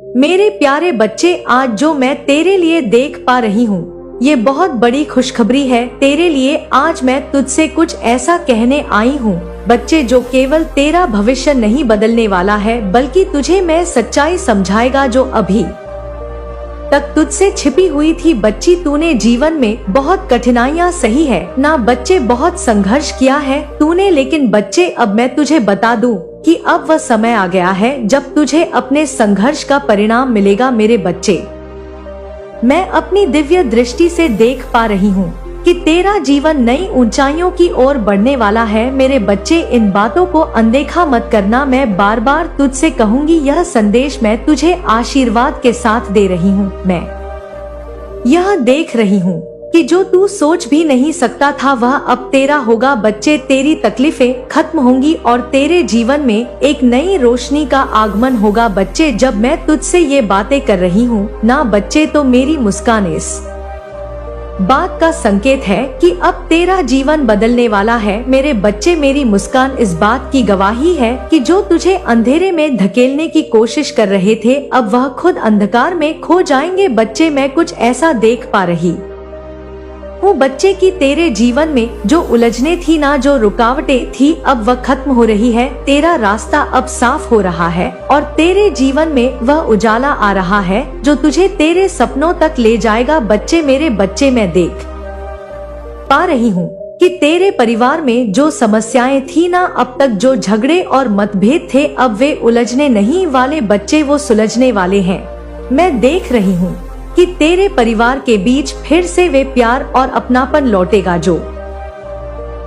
मेरे प्यारे बच्चे, आज जो मैं तेरे लिए देख पा रही हूँ ये बहुत बड़ी खुशखबरी है तेरे लिए। आज मैं तुझसे कुछ ऐसा कहने आई हूँ बच्चे, जो केवल तेरा भविष्य नहीं बदलने वाला है बल्कि तुझे मैं सच्चाई समझाएगा जो अभी तक तुझसे छिपी हुई थी। बच्ची, तूने जीवन में बहुत कठिनाइयाँ सही है ना बच्चे, बहुत संघर्ष किया है तूने, लेकिन बच्चे अब मैं तुझे बता दूं कि अब वह समय आ गया है जब तुझे अपने संघर्ष का परिणाम मिलेगा। मेरे बच्चे, मैं अपनी दिव्य दृष्टि से देख पा रही हूँ कि तेरा जीवन नई ऊंचाइयों की ओर बढ़ने वाला है। मेरे बच्चे, इन बातों को अनदेखा मत करना। मैं बार बार तुझसे कहूँगी, यह संदेश मैं तुझे आशीर्वाद के साथ दे रही हूँ। मैं यह देख रही हूँ कि जो तू सोच भी नहीं सकता था वह अब तेरा होगा। बच्चे, तेरी तकलीफें खत्म होंगी और तेरे जीवन में एक नई रोशनी का आगमन होगा। बच्चे, जब मैं तुझसे ये बातें कर रही हूँ ना बच्चे, तो मेरी मुस्कान इस बात का संकेत है कि अब तेरा जीवन बदलने वाला है। मेरे बच्चे, मेरी मुस्कान इस बात की गवाही है कि जो तुझे अंधेरे में धकेलने की कोशिश कर रहे थे अब वह खुद अंधकार में खो जाएंगे। बच्चे, मैं कुछ ऐसा देख पा रही हूँ बच्चे कि तेरे जीवन में जो उलझने थी ना, जो रुकावटें थी, अब वह खत्म हो रही है। तेरा रास्ता अब साफ हो रहा है और तेरे जीवन में वह उजाला आ रहा है जो तुझे तेरे सपनों तक ले जाएगा। बच्चे, मेरे बच्चे, मैं देख पा रही हूँ कि तेरे परिवार में जो समस्याएं थी ना, अब तक जो झगड़े और मतभेद थे, अब वे उलझने नहीं वाले बच्चे, वो सुलझने वाले हैं। मैं देख रही हूँ कि तेरे परिवार के बीच फिर से वे प्यार और अपनापन लौटेगा जो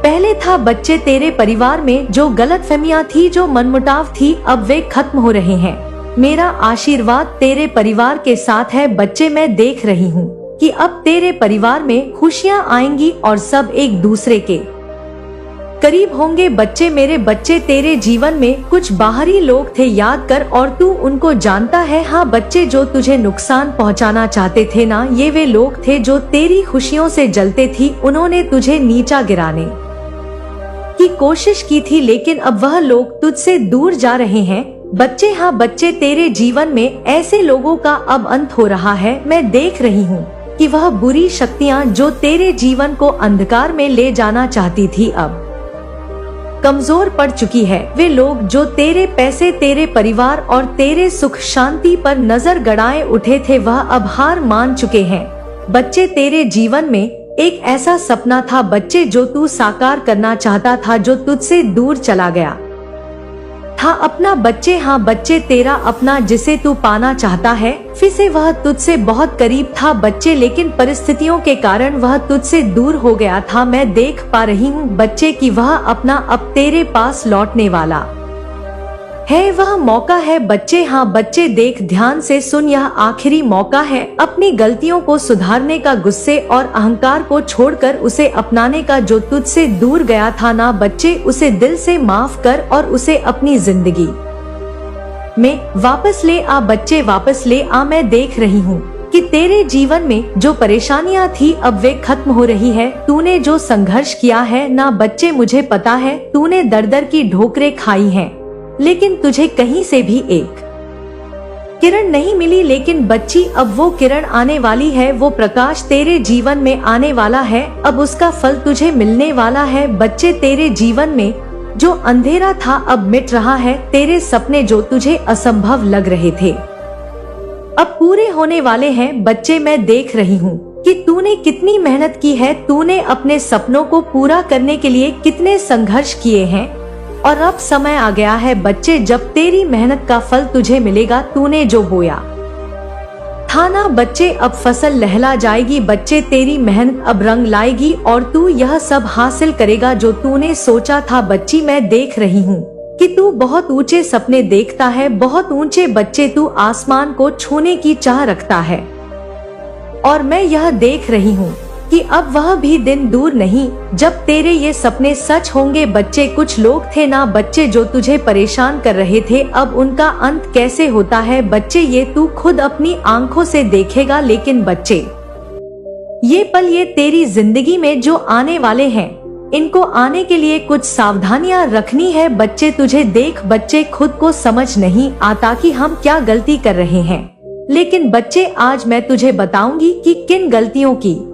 पहले था। बच्चे, तेरे परिवार में जो गलतफहमियां थी, जो मनमुटाव थी, अब वे खत्म हो रहे हैं। मेरा आशीर्वाद तेरे परिवार के साथ है। बच्चे, मैं देख रही हूँ कि अब तेरे परिवार में खुशियाँ आएंगी और सब एक दूसरे के करीब होंगे। बच्चे, मेरे बच्चे, तेरे जीवन में कुछ बाहरी लोग थे, याद कर, और तू उनको जानता है। हाँ बच्चे, जो तुझे नुकसान पहुंचाना चाहते थे ना, ये वे लोग थे जो तेरी खुशियों से जलते थी। उन्होंने तुझे नीचा गिराने की कोशिश की थी, लेकिन अब वह लोग तुझसे दूर जा रहे हैं। बच्चे, हाँ बच्चे, तेरे जीवन में ऐसे लोगों का अब अंत हो रहा है। मैं देख रही हूँ कि वह बुरी शक्तियाँ जो तेरे जीवन को अंधकार में ले जाना चाहती थी अब कमजोर पड़ चुकी है। वे लोग जो तेरे पैसे, तेरे परिवार और तेरे सुख शांति पर नजर गड़ाए उठे थे, वह अब हार मान चुके हैं। बच्चे, तेरे जीवन में एक ऐसा सपना था बच्चे जो तू साकार करना चाहता था, जो तुझसे दूर चला गया था। अपना बच्चे, हाँ बच्चे, तेरा अपना जिसे तू पाना चाहता है, फिर से वह तुझसे बहुत करीब था बच्चे, लेकिन परिस्थितियों के कारण वह तुझसे दूर हो गया था। मैं देख पा रही हूँ बच्चे कि वह अपना अब तेरे पास लौटने वाला है। वह मौका है बच्चे, हाँ बच्चे, देख, ध्यान से सुन, यह आखिरी मौका है अपनी गलतियों को सुधारने का, गुस्से और अहंकार को छोड़कर उसे अपनाने का जो तुझसे दूर गया था ना बच्चे, उसे दिल से माफ कर और उसे अपनी जिंदगी में वापस ले आ। बच्चे, वापस ले आ। मैं देख रही हूँ कि तेरे जीवन में जो परेशानियाँ थी अब वे खत्म हो रही है। तूने जो संघर्ष किया है ना बच्चे, मुझे पता है, तूने दर दर की ठोकरें खाई हैं, लेकिन तुझे कहीं से भी एक किरण नहीं मिली। लेकिन बच्ची, अब वो किरण आने वाली है, वो प्रकाश तेरे जीवन में आने वाला है, अब उसका फल तुझे मिलने वाला है। बच्चे, तेरे जीवन में जो अंधेरा था अब मिट रहा है। तेरे सपने जो तुझे असंभव लग रहे थे अब पूरे होने वाले हैं। बच्चे, मैं देख रही हूँ कि तूने कितनी मेहनत की है, तूने अपने सपनों को पूरा करने के लिए कितने संघर्ष किए हैं, और अब समय आ गया है बच्चे जब तेरी मेहनत का फल तुझे मिलेगा। तूने जो बोया था ना बच्चे, अब फसल लहला जाएगी। बच्चे, तेरी मेहनत अब रंग लाएगी और तू यह सब हासिल करेगा जो तूने सोचा था। बच्ची, मैं देख रही हूँ कि तू बहुत ऊंचे सपने देखता है, बहुत ऊंचे। बच्चे, तू आसमान को छूने की चाह रखता है और मैं यह देख रही हूँ कि अब वह भी दिन दूर नहीं जब तेरे ये सपने सच होंगे। बच्चे, कुछ लोग थे ना बच्चे जो तुझे परेशान कर रहे थे, अब उनका अंत कैसे होता है बच्चे, ये तू खुद अपनी आंखों से देखेगा। लेकिन बच्चे, ये पल, ये तेरी जिंदगी में जो आने वाले हैं, इनको आने के लिए कुछ सावधानियां रखनी है। बच्चे तुझे देख बच्चे खुद को समझ नहीं आता कि हम क्या गलती कर रहे हैं, लेकिन बच्चे आज मैं तुझे बताऊंगी कि किन गलतियों की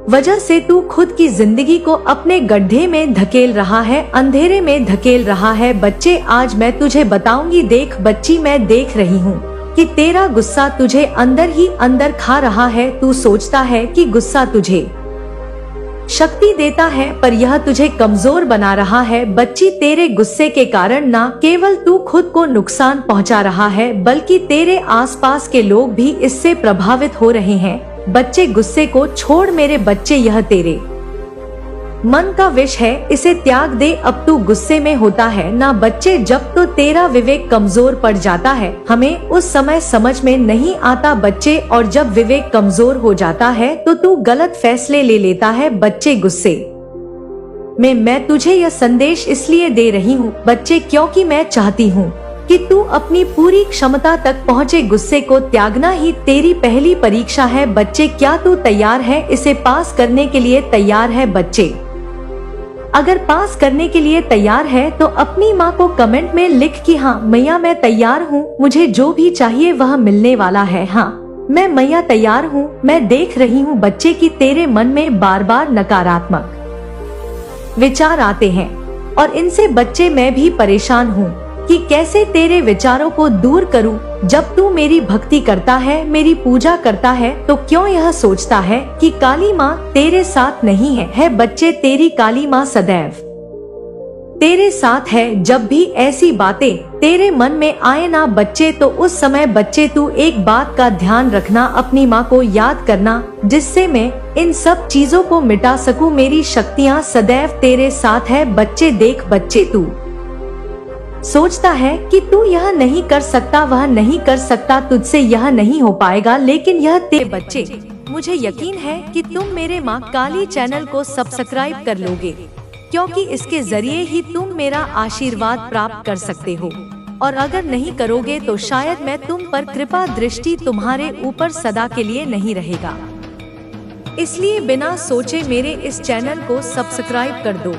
वजह से तू खुद की जिंदगी को अपने गड्ढे में धकेल रहा है, अंधेरे में धकेल रहा है। बच्चे आज मैं तुझे बताऊंगी। देख बच्ची, मैं देख रही हूँ कि तेरा गुस्सा तुझे अंदर ही अंदर खा रहा है। तू सोचता है कि गुस्सा तुझे शक्ति देता है, पर यह तुझे कमजोर बना रहा है। बच्ची, तेरे गुस्से के कारण न केवल तू खुद को नुकसान पहुंचा रहा है, बल्कि तेरे आसपास के लोग भी इससे प्रभावित हो रहे हैं। बच्चे, गुस्से को छोड़ मेरे बच्चे, यह तेरे मन का विष है, इसे त्याग दे। अब तू गुस्से में होता है ना बच्चे, जब तो तेरा विवेक कमजोर पड़ जाता है हमें उस समय समझ में नहीं आता बच्चे, और जब विवेक कमजोर हो जाता है तो तू गलत फैसले ले लेता है। बच्चे, गुस्से में मैं तुझे यह संदेश इसलिए दे रही हूँ बच्चे, क्योंकि मैं चाहती हूँ कि तू अपनी पूरी क्षमता तक पहुँचे। गुस्से को त्यागना ही तेरी पहली परीक्षा है। बच्चे, क्या तू तैयार है इसे पास करने के लिए? तैयार है बच्चे? अगर पास करने के लिए तैयार है तो अपनी माँ को कमेंट में लिख कि हाँ मैया मैं तैयार हूँ, मुझे जो भी चाहिए वह मिलने वाला है। हाँ मैं मैया तैयार हूँ। मैं देख रही हूँ बच्चे कि तेरे मन में बार बार नकारात्मक विचार आते हैं, और इनसे बच्चे मैं भी परेशान हूँ कि कैसे तेरे विचारों को दूर करूं। जब तू मेरी भक्ति करता है, मेरी पूजा करता है, तो क्यों यह सोचता है कि काली माँ तेरे साथ नहीं है? बच्चे, तेरी काली माँ सदैव तेरे साथ है। जब भी ऐसी बातें तेरे मन में आए ना बच्चे, तो उस समय बच्चे तू एक बात का ध्यान रखना, अपनी माँ को याद करना, जिससे मैं इन सब चीजों को मिटा सकूं। मेरी शक्तियाँ सदैव तेरे साथ है। बच्चे, देख बच्चे, तू सोचता है कि तू यह नहीं कर सकता, वह नहीं कर सकता, तुझसे यह नहीं हो पाएगा, लेकिन यह तेरे बच्चे, मुझे यकीन है कि तुम मेरे माँ काली चैनल को सब्सक्राइब कर लोगे, क्योंकि इसके जरिए ही तुम मेरा आशीर्वाद प्राप्त कर सकते हो। और अगर नहीं करोगे तो शायद मैं तुम पर कृपा दृष्टि तुम्हारे ऊपर सदा के लिए नहीं रहेगा। इसलिए बिना सोचे मेरे इस चैनल को सब्सक्राइब कर दो।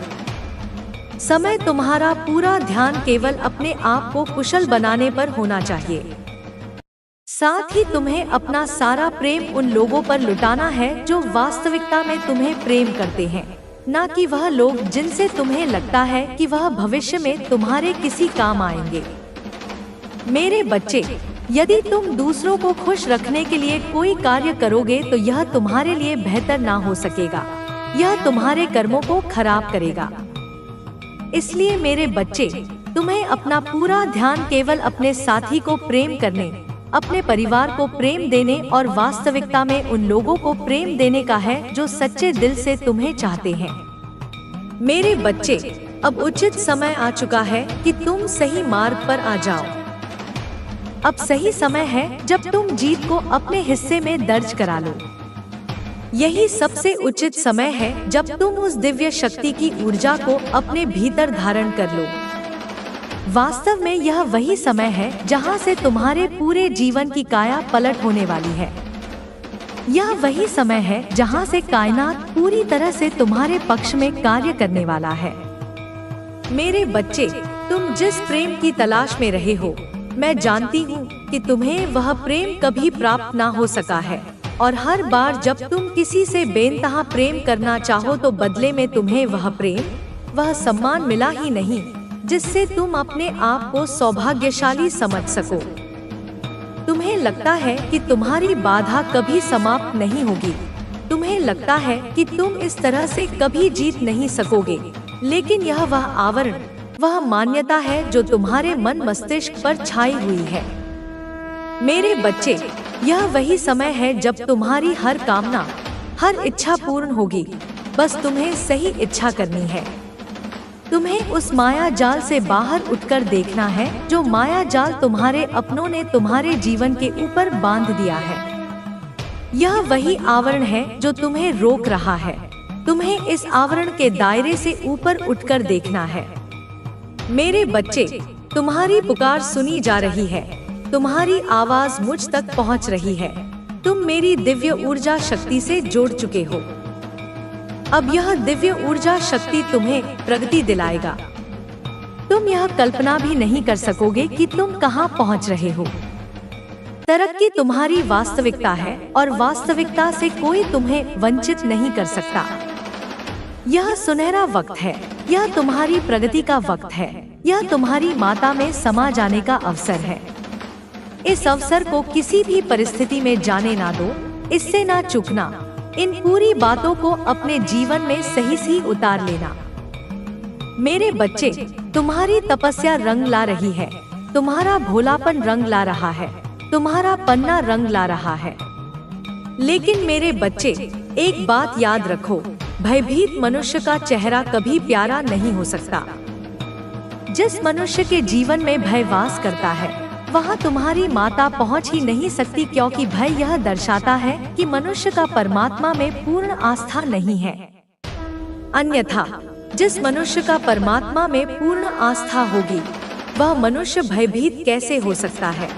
समय तुम्हारा पूरा ध्यान केवल अपने आप को कुशल बनाने पर होना चाहिए। साथ ही तुम्हें अपना सारा प्रेम उन लोगों पर लुटाना है जो वास्तविकता में तुम्हें प्रेम करते हैं, न कि वह लोग जिनसे तुम्हें लगता है कि वह भविष्य में तुम्हारे किसी काम आएंगे। मेरे बच्चे, यदि तुम दूसरों को खुश रखने के लिए कोई कार्य करोगे तो यह तुम्हारे लिए बेहतर ना हो सकेगा, यह तुम्हारे कर्मों को खराब करेगा। इसलिए मेरे बच्चे, तुम्हें अपना पूरा ध्यान केवल अपने साथी को प्रेम करने, अपने परिवार को प्रेम देने और वास्तविकता में उन लोगों को प्रेम देने का है जो सच्चे दिल से तुम्हें चाहते हैं। मेरे बच्चे, अब उचित समय आ चुका है कि तुम सही मार्ग पर आ जाओ। अब सही समय है जब तुम जीत को अपने हिस्से में दर्ज करा लो। यही सबसे उचित समय है जब तुम उस दिव्य शक्ति की ऊर्जा को अपने भीतर धारण कर लो। वास्तव में यह वही समय है जहां से तुम्हारे पूरे जीवन की काया पलट होने वाली है। यह वही समय है जहां से कायनात पूरी तरह से तुम्हारे पक्ष में कार्य करने वाला है। मेरे बच्चे, तुम जिस प्रेम की तलाश में रहे हो, मैं जानती हूँ कि तुम्हें वह प्रेम कभी प्राप्त ना हो सका है, और हर बार जब तुम किसी से बेइंतहा प्रेम करना चाहो तो बदले में तुम्हें वह प्रेम, वह सम्मान मिला ही नहीं जिससे तुम अपने आप को सौभाग्यशाली समझ सको। तुम्हें लगता है कि तुम्हारी बाधा कभी समाप्त नहीं होगी, तुम्हें लगता है कि तुम इस तरह से कभी जीत नहीं सकोगे, लेकिन यह वह आवरण, वह मान्यता है जो तुम्हारे मन मस्तिष्क पर छाई हुई है। मेरे बच्चे, यह वही समय है जब तुम्हारी हर कामना, हर इच्छा पूर्ण होगी। बस तुम्हें सही इच्छा करनी है। तुम्हें उस माया जाल से बाहर उठकर देखना है जो माया जाल तुम्हारे अपनों ने तुम्हारे जीवन के ऊपर बांध दिया है। यह वही आवरण है जो तुम्हें रोक रहा है। तुम्हें इस आवरण के दायरे से ऊपर उठकर देखना है। मेरे बच्चे, तुम्हारी पुकार सुनी जा रही है, तुम्हारी आवाज मुझ तक पहुंच रही है। तुम मेरी दिव्य ऊर्जा शक्ति से जुड़ चुके हो। अब यह दिव्य ऊर्जा शक्ति तुम्हें प्रगति दिलाएगा। तुम यह कल्पना भी नहीं कर सकोगे कि तुम कहां पहुंच रहे हो। तरक्की तुम्हारी वास्तविकता है और वास्तविकता से कोई तुम्हें वंचित नहीं कर सकता। यह सुनहरा वक्त है, यह तुम्हारी प्रगति का वक्त है, यह तुम्हारी माता में समा जाने का अवसर है। इस अवसर को किसी भी परिस्थिति में जाने ना दो, इससे ना चूकना। इन पूरी बातों को अपने जीवन में सही उतार लेना। मेरे बच्चे, तुम्हारी तपस्या रंग ला रही है, तुम्हारा भोलापन रंग ला रहा है, तुम्हारा पन्ना रंग ला रहा है। लेकिन मेरे बच्चे, एक बात याद रखो, भयभीत मनुष्य का चेहरा कभी प्यारा नहीं हो सकता। जिस मनुष्य के जीवन में भय वास करता है, वहाँ तुम्हारी माता पहुँच ही नहीं सकती, क्योंकि भय यह दर्शाता है कि मनुष्य का परमात्मा में पूर्ण आस्था नहीं है। अन्यथा जिस मनुष्य का परमात्मा में पूर्ण आस्था होगी, वह मनुष्य भयभीत कैसे हो सकता है?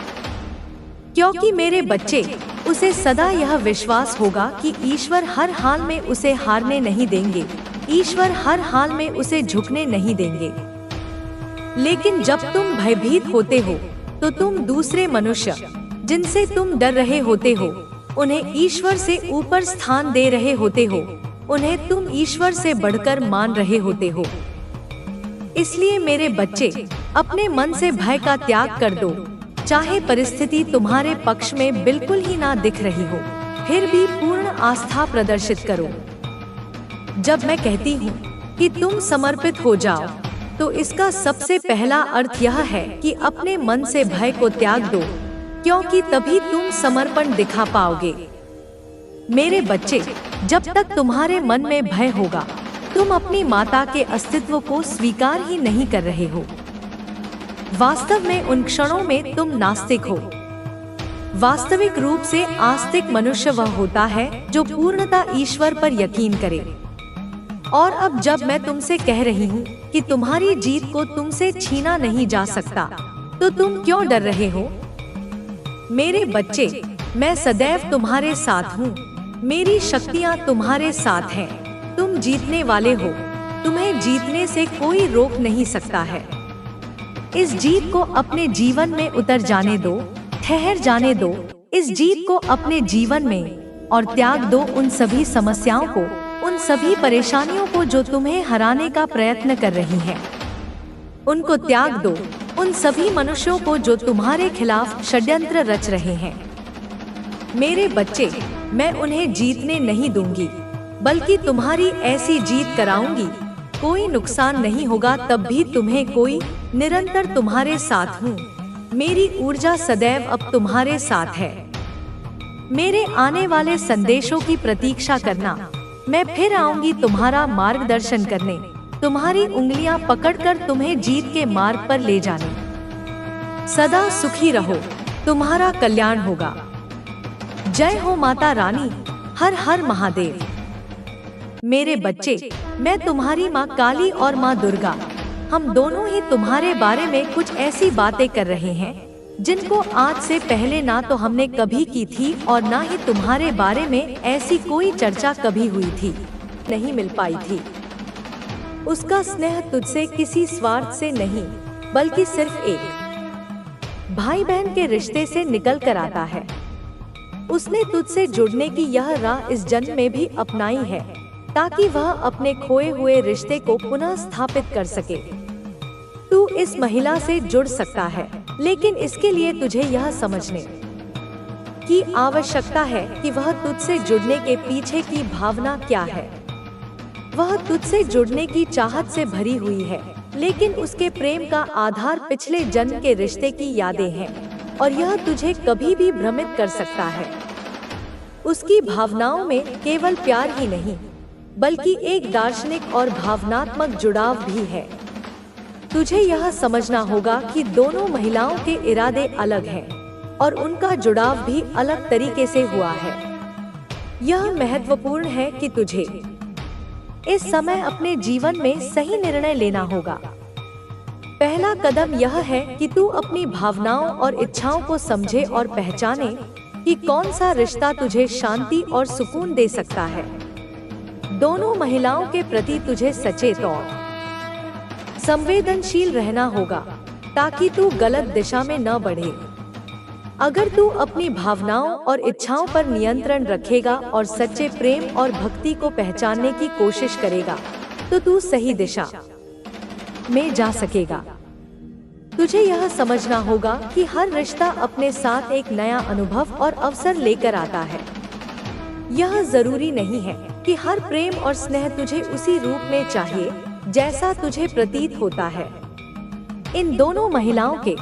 क्योंकि मेरे बच्चे, उसे सदा यह विश्वास होगा कि ईश्वर हर हाल में उसे हारने नहीं देंगे, ईश्वर हर हाल में उसे झुकने नहीं देंगे। लेकिन जब तुम भयभीत होते हो, तो तुम दूसरे मनुष्य जिनसे तुम डर रहे होते हो, उन्हें ईश्वर से ऊपर स्थान दे रहे होते हो, उन्हें तुम ईश्वर से बढ़कर मान रहे होते हो। इसलिए मेरे बच्चे, अपने मन से भय का त्याग कर दो। चाहे परिस्थिति तुम्हारे पक्ष में बिल्कुल ही ना दिख रही हो, फिर भी पूर्ण आस्था प्रदर्शित करो। जब मैं कहती हूँ कि तुम समर्पित हो जाओ, तो इसका सबसे पहला अर्थ यह है कि अपने मन से भय को त्याग दो, क्योंकि तभी तुम समर्पण दिखा पाओगे। मेरे बच्चे, जब तक तुम्हारे मन में भय होगा, तुम अपनी माता के अस्तित्व को स्वीकार ही नहीं कर रहे हो। वास्तव में उन क्षणों में तुम नास्तिक हो। वास्तविक रूप से आस्तिक मनुष्य वह होता है जो पूर्णतः ईश्वर पर यकीन करे। और अब जब मैं तुमसे कह रही हूँ कि तुम्हारी जीत को तुमसे छीना नहीं जा सकता, तो तुम क्यों डर रहे हो? मेरे बच्चे, मैं सदैव तुम्हारे साथ हूँ, मेरी शक्तियाँ तुम्हारे साथ हैं। तुम जीतने वाले हो, तुम्हें जीतने से कोई रोक नहीं सकता है। इस जीत को अपने जीवन में उतर जाने दो, ठहर जाने दो इस जीत को अपने जीवन में, और त्याग दो उन सभी समस्याओं को, उन सभी परेशानियों को जो तुम्हें हराने का प्रयत्न कर रही हैं। उनको त्याग दो, उन सभी मनुष्यों को जो तुम्हारे खिलाफ षड्यंत्र रच रहे हैं। मेरे बच्चे, मैं उन्हें जीतने नहीं दूंगी, बल्कि तुम्हारी ऐसी जीत कराऊंगी, कोई नुकसान नहीं होगा तब भी तुम्हें कोई, निरंतर तुम्हारे साथ हूँ। मेरी ऊर्जा सदैव अब तुम्हारे साथ है। मेरे आने वाले संदेशों की प्रतीक्षा करना। मैं फिर आऊंगी तुम्हारा मार्गदर्शन करने, तुम्हारी उंगलियां पकड़कर तुम्हें जीत के मार्ग पर ले जाने। सदा सुखी रहो, तुम्हारा कल्याण होगा। जय हो माता रानी, हर हर महादेव। मेरे बच्चे, मैं तुम्हारी माँ काली और माँ दुर्गा, हम दोनों ही तुम्हारे बारे में कुछ ऐसी बातें कर रहे हैं जिनको आज से पहले ना तो हमने कभी की थी और ना ही तुम्हारे बारे में ऐसी कोई चर्चा कभी हुई थी, नहीं मिल पाई थी। उसका स्नेह तुझसे किसी स्वार्थ से नहीं, बल्कि सिर्फ एक भाई बहन के रिश्ते से निकल कर आता है। उसने तुझसे जुड़ने की यह राह इस जन्म में भी अपनाई है, ताकि वह अपने खोए हुए रिश्ते को पुनः स्थापित कर सके। तू इस महिला से जुड़ सकता है, लेकिन इसके लिए तुझे यह समझने की आवश्यकता है कि वह तुझसे जुड़ने के पीछे की भावना क्या है। वह तुझसे जुड़ने की चाहत से भरी हुई है, लेकिन उसके प्रेम का आधार पिछले जन्म के रिश्ते की यादें हैं, और यह तुझे कभी भी भ्रमित कर सकता है। उसकी भावनाओं में केवल प्यार ही नहीं, बल्कि एक दार्शनिक और भावनात्मक जुड़ाव भी है। तुझे यह समझना होगा कि दोनों महिलाओं के इरादे अलग हैं, और उनका जुड़ाव भी अलग तरीके से हुआ है। यह महत्वपूर्ण है कि तुझे इस समय अपने जीवन में सही निर्णय लेना होगा। पहला कदम यह है कि तू अपनी भावनाओं और इच्छाओं को समझे और पहचाने कि कौन सा रिश्ता तुझे शांति और सुकून दे सकता है। दोनों महिलाओं के प्रति तुझे सचेत और संवेदनशील रहना होगा ताकि तू गलत दिशा में न बढ़े। अगर तू अपनी भावनाओं और इच्छाओं पर नियंत्रण रखेगा और सच्चे प्रेम और भक्ति को पहचानने की कोशिश करेगा तो तू सही दिशा में जा सकेगा। तुझे यह समझना होगा कि हर रिश्ता अपने साथ एक नया अनुभव और अवसर लेकर आता है। यह जरूरी नहीं है कि हर प्रेम और स्नेह तुझे उसी रूप में चाहिए जैसा तुझे प्रतीत होता है। इन दोनों महिलाओं के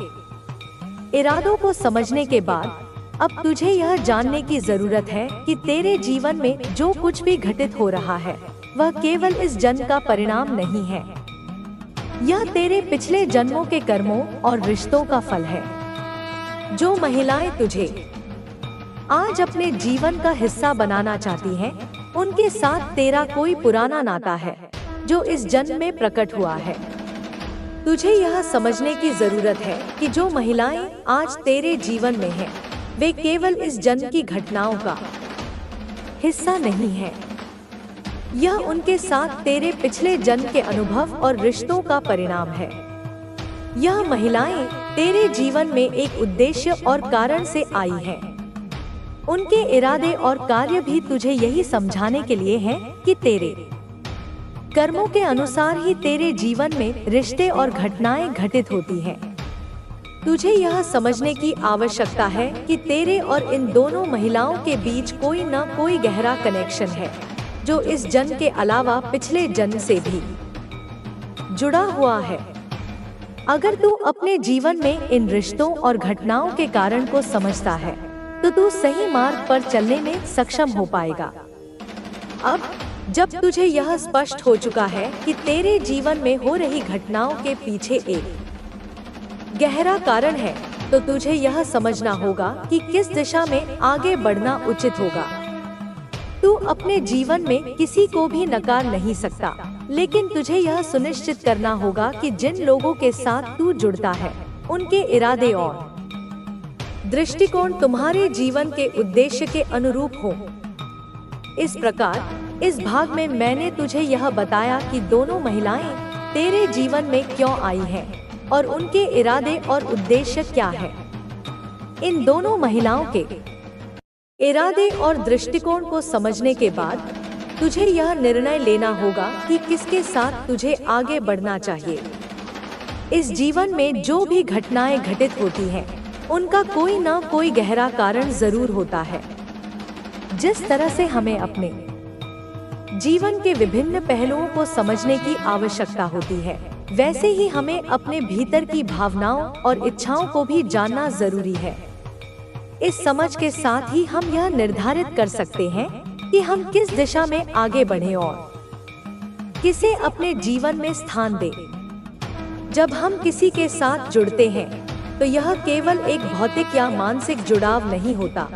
इरादों को समझने के बाद अब तुझे यह जानने की जरूरत है कि तेरे जीवन में जो कुछ भी घटित हो रहा है वह केवल इस जन्म का परिणाम नहीं है। यह तेरे पिछले जन्मों के कर्मों और रिश्तों का फल है। जो महिलाएं तुझे आज अपने जीवन का हिस्सा बनाना चाहती हैं, उनके साथ तेरा कोई पुराना नाता है जो इस जन्म में प्रकट हुआ है। तुझे यह समझने की जरूरत है कि जो महिलाएं आज तेरे जीवन में हैं, वे केवल इस जन्म की घटनाओं का हिस्सा नहीं है। यह उनके साथ तेरे पिछले जन्म के अनुभव और रिश्तों का परिणाम है। यह महिलाएं तेरे जीवन में एक उद्देश्य और कारण से आई हैं। उनके इरादे और कार्य भी तुझे यही समझाने के लिए हैं कि तेरे कर्मों के अनुसार ही तेरे जीवन में रिश्ते और घटनाएं घटित होती हैं। तुझे यह समझने की आवश्यकता है कि तेरे और इन दोनों महिलाओं के बीच कोई न कोई गहरा कनेक्शन है जो इस जन्म के अलावा पिछले जन्म से भी जुड़ा हुआ है। अगर तू अपने जीवन में इन रिश्तों और घटनाओं के कारण को समझता है तो तू सही मार्ग पर चलने में सक्षम हो पाएगा। अब जब तुझे यह स्पष्ट हो चुका है कि तेरे जीवन में हो रही घटनाओं के पीछे एक गहरा कारण है, तो तुझे यह समझना होगा कि किस दिशा में आगे बढ़ना उचित होगा। तू अपने जीवन में किसी को भी नकार नहीं सकता, लेकिन तुझे यह सुनिश्चित करना होगा कि जिन लोगों के साथ तू जुड़ता है, उनके इरादे और दृष्टिकोण तुम्हारे जीवन के उद्देश्य के अनुरूप हो। इस प्रकार इस भाग में मैंने तुझे यह बताया कि दोनों महिलाएं तेरे जीवन में क्यों आई हैं और उनके इरादे और उद्देश्य क्या है। इन दोनों महिलाओं के इरादे और दृष्टिकोण को समझने के बाद तुझे यह निर्णय लेना होगा कि किसके साथ तुझे आगे बढ़ना चाहिए। इस जीवन में जो भी घटनाएं घटित होती हैं, उनका कोई ना कोई गहरा कारण जरूर होता है। जिस तरह से हमें अपने जीवन के विभिन्न पहलुओं को समझने की आवश्यकता होती है, वैसे ही हमें अपने भीतर की भावनाओं और इच्छाओं को भी जानना जरूरी है। इस समझ के साथ ही हम यह निर्धारित कर सकते हैं कि हम किस दिशा में आगे बढ़ें और किसे अपने जीवन में स्थान दें। जब हम किसी के साथ जुड़ते हैं तो यह केवल एक भौतिक या मानसिक जुड़ाव नहीं होता,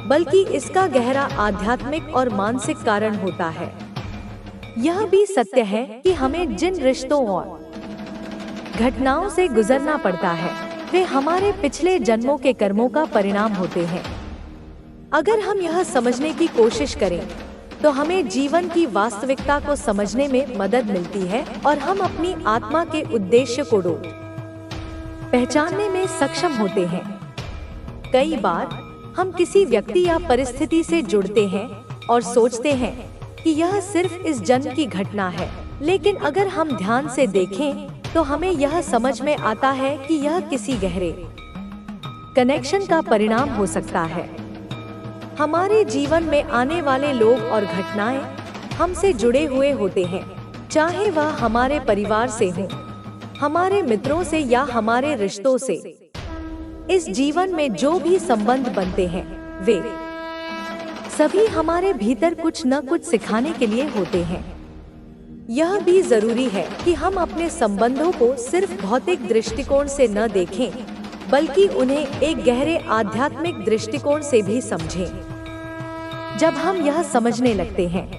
बल्कि इसका गहरा आध्यात्मिक और मानसिक कारण होता है। यह भी सत्य है कि हमें जिन रिश्तों और घटनाओं से गुजरना पड़ता है, वे हमारे पिछले जन्मों के कर्मों का परिणाम होते हैं। अगर हम यह समझने की कोशिश करें तो हमें जीवन की वास्तविकता को समझने में मदद मिलती है और हम अपनी आत्मा के उद्देश्य को पहचानने में सक्षम होते हैं। कई बार हम किसी व्यक्ति या परिस्थिति से जुड़ते हैं और सोचते हैं कि यह सिर्फ इस जन्म की घटना है, लेकिन अगर हम ध्यान से देखें तो हमें यह समझ में आता है कि यह किसी गहरे कनेक्शन का परिणाम हो सकता है। हमारे जीवन में आने वाले लोग और घटनाएं हमसे जुड़े हुए होते हैं, चाहे वह हमारे परिवार से हो, हमारे मित्रों से या हमारे रिश्तों से। इस जीवन में जो भी संबंध बनते हैं, वे सभी हमारे भीतर कुछ न कुछ सिखाने के लिए होते हैं। यह भी जरूरी है कि हम अपने संबंधों को सिर्फ भौतिक दृष्टिकोण से न देखें, बल्कि उन्हें एक गहरे आध्यात्मिक दृष्टिकोण से भी समझें। जब हम यह समझने लगते हैं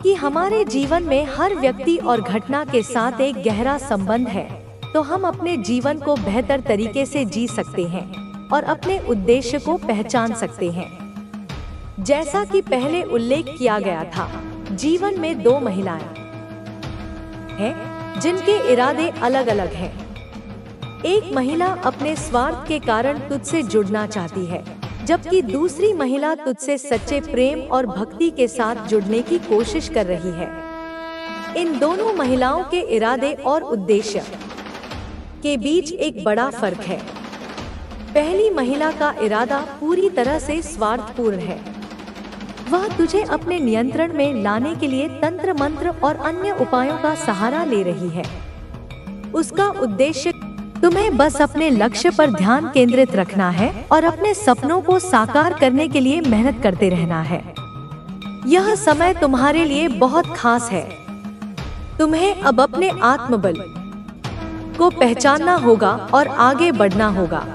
कि हमारे जीवन में हर व्यक्ति और घटना के साथ एक गहरा संबंध है, तो हम अपने जीवन को बेहतर तरीके से जी सकते हैं और अपने उद्देश्य को पहचान सकते हैं। जैसा कि पहले उल्लेख किया गया था, जीवन में दो महिलाएं हैं जिनके इरादे अलग अलग हैं। एक महिला अपने स्वार्थ के कारण तुझसे जुड़ना चाहती है, जबकि दूसरी महिला तुझसे सच्चे प्रेम और भक्ति के साथ जुड़ने की कोशिश कर रही है। इन दोनों महिलाओं के इरादे और उद्देश्य के बीच एक बड़ा फर्क है। पहली महिला का इरादा पूरी तरह से स्वार्थपूर्ण है। वह तुझे अपने नियंत्रण में लाने के लिए तंत्र मंत्र और अन्य उपायों का सहारा ले रही है। उसका उद्देश्य तुम्हें बस अपने लक्ष्य पर ध्यान केंद्रित रखना है और अपने सपनों को साकार करने के लिए मेहनत करते रहना है। यह समय तुम्हारे लिए बहुत खास है। तुम्हें अब अपने आत्मबल को पहचानना होगा और आगे बढ़ना होगा।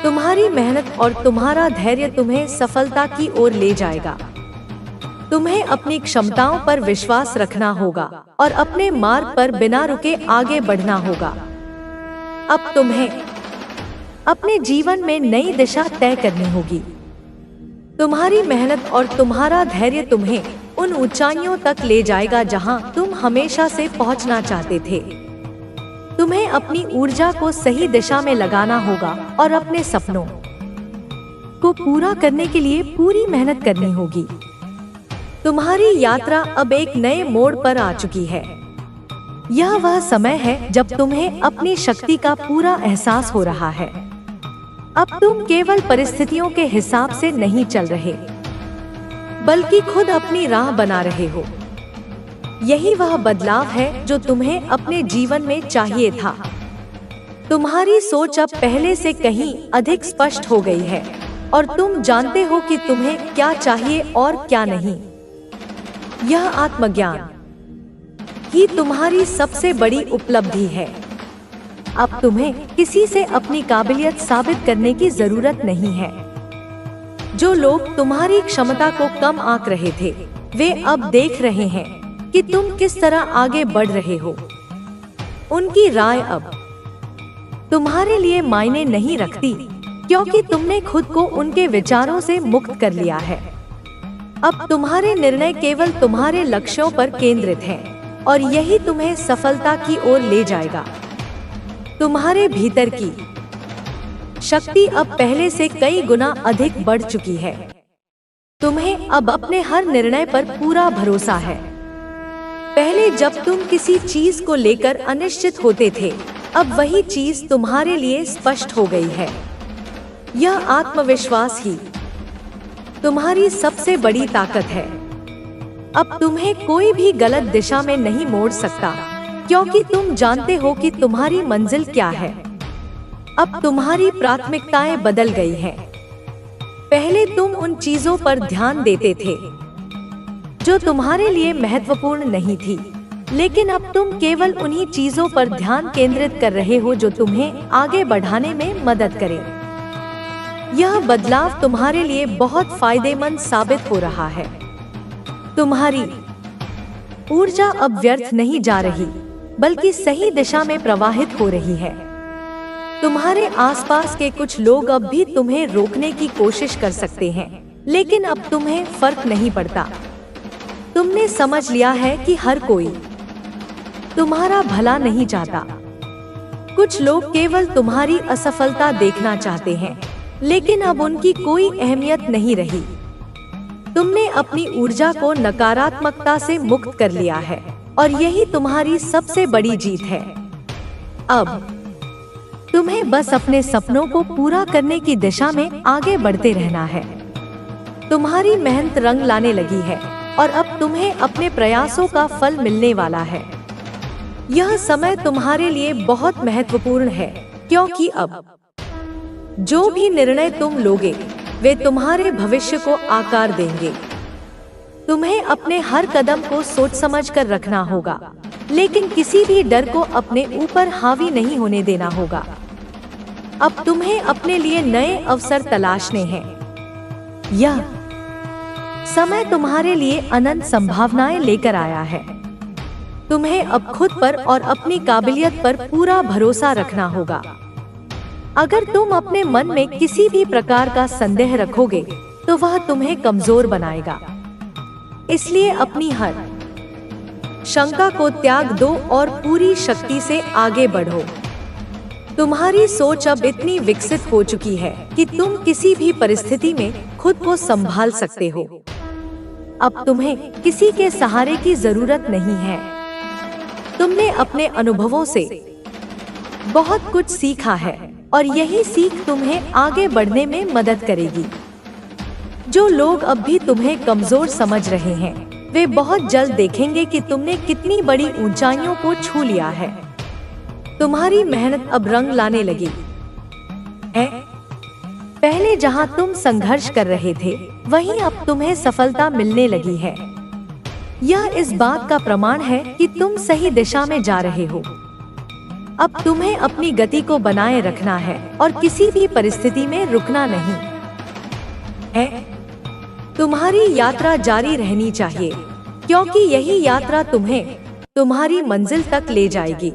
तुम्हारी मेहनत और तुम्हारा धैर्य तुम्हें सफलता की ओर ले जाएगा। तुम्हें अपनी क्षमताओं पर विश्वास रखना होगा और अपने मार्ग पर बिना रुके आगे बढ़ना होगा। अब तुम्हें अपने जीवन में नई दिशा तय करनी होगी। तुम्हारी मेहनत और तुम्हारा धैर्य तुम्हें उन ऊंचाइयों तक ले जाएगा जहां तुम हमेशा से पहुंचना चाहते थे। तुम्हें अपनी ऊर्जा को सही दिशा में लगाना होगा और अपने सपनों को पूरा करने के लिए पूरी मेहनत करनी होगी। तुम्हारी यात्रा अब एक नए मोड़ पर आ चुकी है। यह वह समय है जब तुम्हें अपनी शक्ति का पूरा एहसास हो रहा है। अब तुम केवल परिस्थितियों के हिसाब से नहीं चल रहे, बल्कि खुद अपनी राह बना रहे हो। यही वह बदलाव है जो तुम्हें अपने जीवन में चाहिए था। तुम्हारी सोच अब पहले से कहीं अधिक स्पष्ट हो गई है और तुम जानते हो कि तुम्हें क्या चाहिए और क्या नहीं। यह आत्मज्ञान ही तुम्हारी सबसे बड़ी उपलब्धि है। अब तुम्हें किसी से अपनी काबिलियत साबित करने की जरूरत नहीं है। जो लोग तुम्हारी क्षमता को कम आंक रहे थे, वे अब देख रहे हैं कि तुम किस तरह आगे बढ़ रहे हो। उनकी राय अब तुम्हारे लिए मायने नहीं रखती, क्योंकि तुमने खुद को उनके विचारों से मुक्त कर लिया है। अब तुम्हारे निर्णय केवल तुम्हारे लक्ष्यों पर केंद्रित हैं और यही तुम्हें सफलता की ओर ले जाएगा। तुम्हारे भीतर की शक्ति अब पहले से कई गुना अधिक बढ़ चुकी है। तुम्हें अब अपने हर निर्णय पर पूरा भरोसा है। पहले जब तुम किसी चीज को लेकर अनिश्चित होते थे, अब वही चीज तुम्हारे लिए स्पष्ट हो गई है। यह आत्मविश्वास ही तुम्हारी सबसे बड़ी ताकत है। अब तुम्हें कोई भी गलत दिशा में नहीं मोड़ सकता, क्योंकि तुम जानते हो कि तुम्हारी मंजिल क्या है। अब तुम्हारी प्राथमिकताएं बदल गई हैं। पहले तुम उन चीजों पर ध्यान देते थे जो तुम्हारे लिए महत्वपूर्ण नहीं थी, लेकिन अब तुम केवल उन्हीं चीजों पर ध्यान केंद्रित कर रहे हो जो तुम्हें आगे बढ़ाने में मदद करें। यह बदलाव तुम्हारे लिए बहुत फायदेमंद साबित हो रहा है। तुम्हारी ऊर्जा अब व्यर्थ नहीं जा रही, बल्कि सही दिशा में प्रवाहित हो रही है। तुम्हारे आसपास के कुछ लोग अब भी तुम्हें रोकने की कोशिश कर सकते हैं, लेकिन अब तुम्हें फर्क नहीं पड़ता। तुमने समझ लिया है कि हर कोई तुम्हारा भला नहीं चाहता। कुछ लोग केवल तुम्हारी असफलता देखना चाहते हैं, लेकिन अब उनकी कोई अहमियत नहीं रही। तुमने अपनी ऊर्जा को नकारात्मकता से मुक्त कर लिया है और यही तुम्हारी सबसे बड़ी जीत है। अब तुम्हें बस अपने सपनों को पूरा करने की दिशा में आगे बढ़ते रहना है। तुम्हारी मेहनत रंग लाने लगी है और अब तुम्हें अपने प्रयासों का फल मिलने वाला है। यह समय तुम्हारे लिए बहुत महत्वपूर्ण है, क्योंकि अब जो भी निर्णय तुम लोगे वे तुम्हारे भविष्य को आकार देंगे। तुम्हें अपने हर कदम को सोच समझ कर रखना होगा, लेकिन किसी भी डर को अपने ऊपर हावी नहीं होने देना होगा। अब तुम्हें अपने लिए नए अवसर तलाशने हैं। यह समय तुम्हारे लिए अनंत संभावनाएं लेकर आया है। तुम्हें अब खुद पर और अपनी काबिलियत पर पूरा भरोसा रखना होगा। अगर तुम अपने मन में किसी भी प्रकार का संदेह रखोगे, तो वह तुम्हें कमजोर बनाएगा। इसलिए अपनी हर शंका को त्याग दो और पूरी शक्ति से आगे बढ़ो। तुम्हारी सोच अब इतनी विकसित हो चुकी है कि तुम किसी भी परिस्थिति में खुद को संभाल सकते हो। अब तुम्हें किसी के सहारे की जरूरत नहीं है। तुमने अपने अनुभवों से बहुत कुछ सीखा है और यही सीख तुम्हें आगे बढ़ने में मदद करेगी। जो लोग अब भी तुम्हें कमजोर समझ रहे हैं, वे बहुत जल्द देखेंगे कि तुमने कितनी बड़ी ऊंचाइयों को छू लिया है। तुम्हारी मेहनत अब रंग लाने लगी है। पहले जहां तुम संघर्ष कर रहे थे, वहीं अब तुम्हें सफलता मिलने लगी है। यह इस बात का प्रमाण है कि तुम सही दिशा में जा रहे हो। अब तुम्हें अपनी गति को बनाए रखना है और किसी भी परिस्थिति में रुकना नहीं है। तुम्हारी यात्रा जारी रहनी चाहिए, क्योंकि यही यात्रा तुम्हें तुम्हारी मंजिल तक ले जाएगी।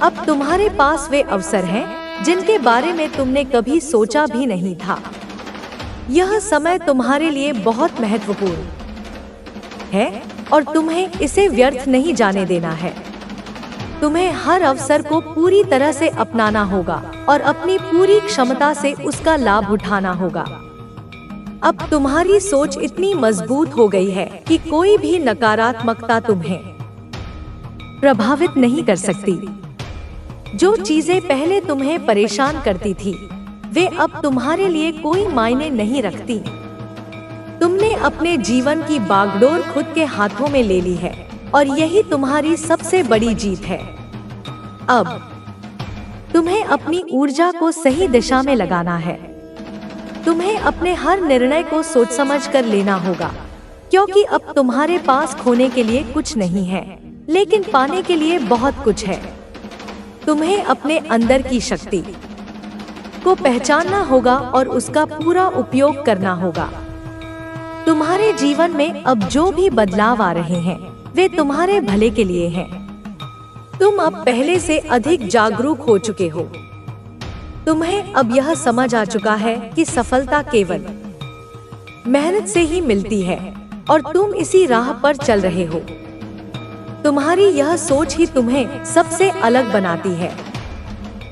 अब तुम्हारे पास वे अवसर हैं जिनके बारे में तुमने कभी सोचा भी नहीं था। यह समय तुम्हारे लिए बहुत महत्वपूर्ण है और तुम्हें इसे व्यर्थ नहीं जाने देना है। तुम्हें हर अवसर को पूरी तरह से अपनाना होगा और अपनी पूरी क्षमता से उसका लाभ उठाना होगा। अब तुम्हारी सोच इतनी मजबूत हो गई है कि कोई भी नकारात्मकता तुम्हें प्रभावित नहीं कर सकती। जो चीजें पहले तुम्हें परेशान करती थी, वे अब तुम्हारे लिए कोई मायने नहीं रखती। तुमने अपने जीवन की बागडोर खुद के हाथों में ले ली है और यही तुम्हारी सबसे बड़ी जीत है। अब तुम्हें अपनी ऊर्जा को सही दिशा में लगाना है। तुम्हें अपने हर निर्णय को सोच समझ कर लेना होगा, क्योंकि अब तुम्हारे पास खोने के लिए कुछ नहीं है, लेकिन पाने के लिए बहुत कुछ है। तुम्हें अपने अंदर की शक्ति को पहचानना होगा और उसका पूरा उपयोग करना होगा। तुम्हारे जीवन में अब जो भी बदलाव आ रहे हैं, वे तुम्हारे भले के लिए हैं। तुम अब पहले से अधिक जागरूक हो चुके हो। तुम्हें अब यह समझ आ चुका है कि सफलता केवल मेहनत से ही मिलती है और तुम इसी राह पर चल रहे हो। तुम्हारी यह सोच ही तुम्हें सबसे अलग बनाती है।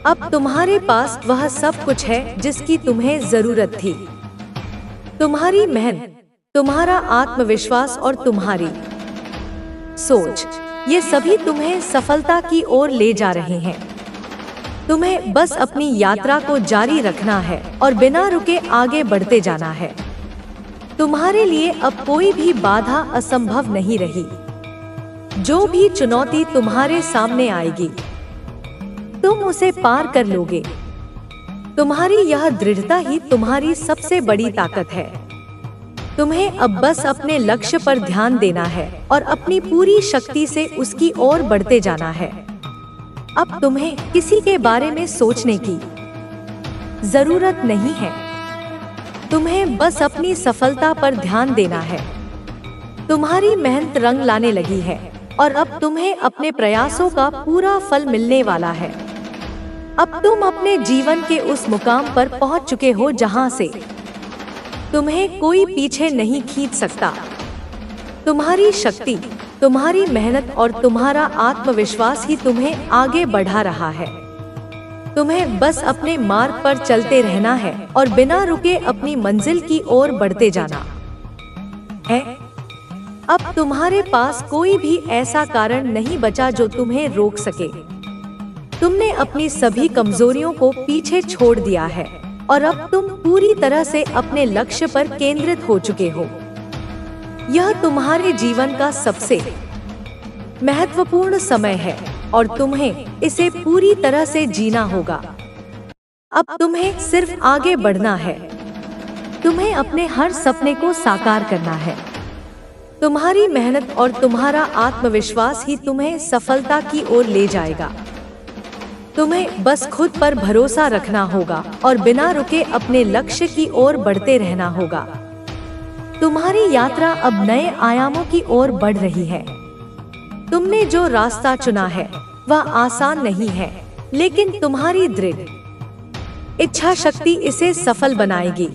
अब तुम्हारे पास वह सब कुछ है जिसकी तुम्हें जरूरत थी। तुम्हारी मेहनत, तुम्हारा आत्मविश्वास और तुम्हारी सोच, ये सभी तुम्हें सफलता की ओर ले जा रहे हैं। तुम्हें बस अपनी यात्रा को जारी रखना है और बिना रुके आगे बढ़ते जाना है। तुम्हारे लिए अब कोई भी बाधा असंभव नहीं रही। जो भी चुनौती तुम्हारे सामने आएगी, तुम उसे पार कर लोगे। तुम्हारी यह दृढ़ता ही तुम्हारी सबसे बड़ी ताकत है। तुम्हें अब बस अपने लक्ष्य पर ध्यान देना है और अपनी पूरी शक्ति से उसकी ओर बढ़ते जाना है। अब तुम्हें किसी के बारे में सोचने की जरूरत नहीं है। तुम्हें बस अपनी सफलता पर ध्यान देना है। तुम्हारी मेहनत रंग लाने लगी है और अब तुम्हें अपने प्रयासों का पूरा फल मिलने वाला है। अब तुम अपने जीवन के उस मुकाम पर पहुंच चुके हो जहां से तुम्हें कोई पीछे नहीं खींच सकता। तुम्हारी शक्ति, तुम्हारी मेहनत और तुम्हारा आत्मविश्वास ही तुम्हें आगे बढ़ा रहा है। तुम्हें बस अपने मार्ग पर चलते रहना है और बिना रुके अपनी मंजिल की ओर बढ़ते जाना है। अब तुम्हारे पास कोई भी ऐसा कारण नहीं बचा जो तुम्हें रोक सके। तुमने अपनी सभी कमजोरियों को पीछे छोड़ दिया है और अब तुम पूरी तरह से अपने लक्ष्य पर केंद्रित हो चुके हो। यह तुम्हारे जीवन का सबसे महत्वपूर्ण समय है और तुम्हें इसे पूरी तरह से जीना होगा। अब तुम्हें सिर्फ आगे बढ़ना है। तुम्हें अपने हर सपने को साकार करना है। तुम्हारी मेहनत और तुम्हारा आत्मविश्वास ही तुम्हें सफलता की ओर ले जाएगा। तुम्हें बस खुद पर भरोसा रखना होगा और बिना रुके अपने लक्ष्य की ओर बढ़ते रहना होगा। तुम्हारी यात्रा अब नए आयामों की ओर बढ़ रही है। तुमने जो रास्ता चुना है वह आसान नहीं है, लेकिन तुम्हारी दृढ़ इच्छा शक्ति इसे सफल बनाएगी।